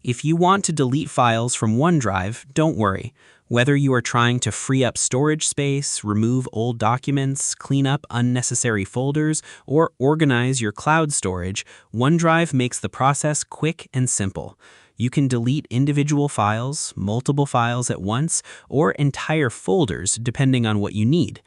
If you want to delete files from OneDrive, don't worry. Whether you are trying to free up storage space, remove old documents, clean up unnecessary folders, or organize your cloud storage, OneDrive makes the process quick and simple. You can delete individual files, multiple files at once, or entire folders depending on what you need.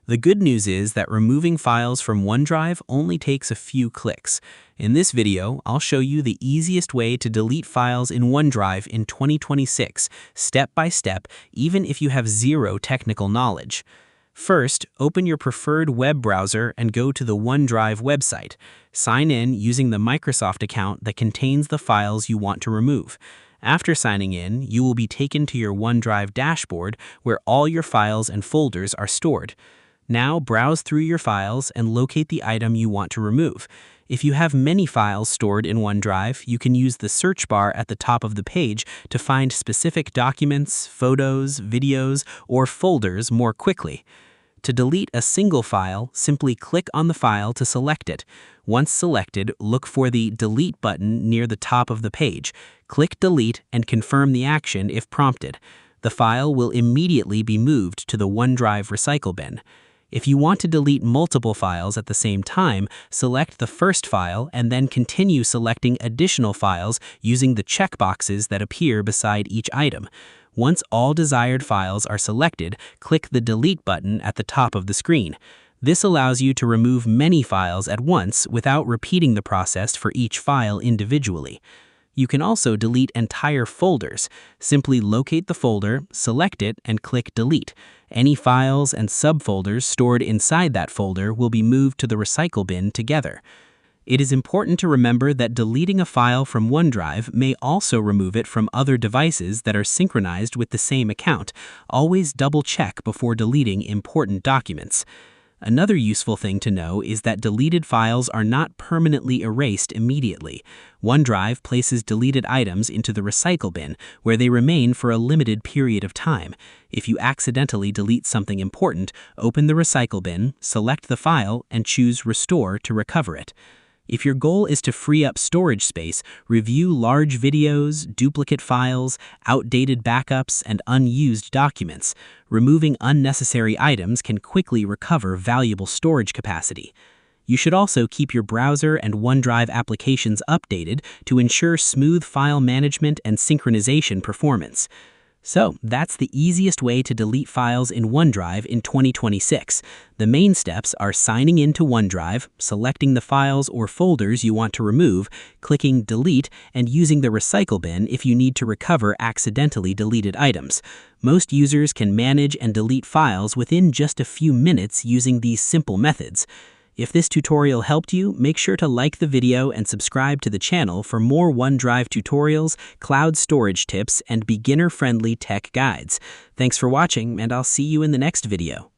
The good news is that removing files from OneDrive only takes a few clicks. In this video, I'll show you the easiest way to delete files in OneDrive in 2026, step by step, even if you have zero technical knowledge. First, open your preferred web browser and go to the OneDrive website. Sign in using the Microsoft account that contains the files you want to remove. After signing in, you will be taken to your OneDrive dashboard where all your files and folders are stored. Now browse through your files and locate the item you want to remove. If you have many files stored in OneDrive, you can use the search bar at the top of the page to find specific documents, photos, videos, or folders more quickly. To delete a single file, simply click on the file to select it. Once selected, look for the Delete button near the top of the page. Click Delete and confirm the action if prompted. The file will immediately be moved to the OneDrive recycle bin. If you want to delete multiple files at the same time, select the first file and then continue selecting additional files using the checkboxes that appear beside each item. Once all desired files are selected, click the Delete button at the top of the screen. This allows you to remove many files at once without repeating the process for each file individually. You can also delete entire folders. Simply locate the folder, select it, and click Delete. Any files and subfolders stored inside that folder will be moved to the recycle bin together. It is important to remember that deleting a file from OneDrive may also remove it from other devices that are synchronized with the same account. Always double-check before deleting important documents. Another useful thing to know is that deleted files are not permanently erased immediately. OneDrive places deleted items into the recycle bin, where they remain for a limited period of time. If you accidentally delete something important, open the recycle bin, select the file, and choose Restore to recover it. If your goal is to free up storage space, review large videos, duplicate files, outdated backups, and unused documents. Removing unnecessary items can quickly recover valuable storage capacity. You should also keep your browser and OneDrive applications updated to ensure smooth file management and synchronization performance. So, that's the easiest way to delete files in OneDrive in 2026. The main steps are signing into OneDrive, selecting the files or folders you want to remove, clicking Delete, and using the recycle bin if you need to recover accidentally deleted items. Most users can manage and delete files within just a few minutes using these simple methods. If this tutorial helped you, make sure to like the video and subscribe to the channel for more OneDrive tutorials, cloud storage tips, and beginner-friendly tech guides. Thanks for watching, and I'll see you in the next video.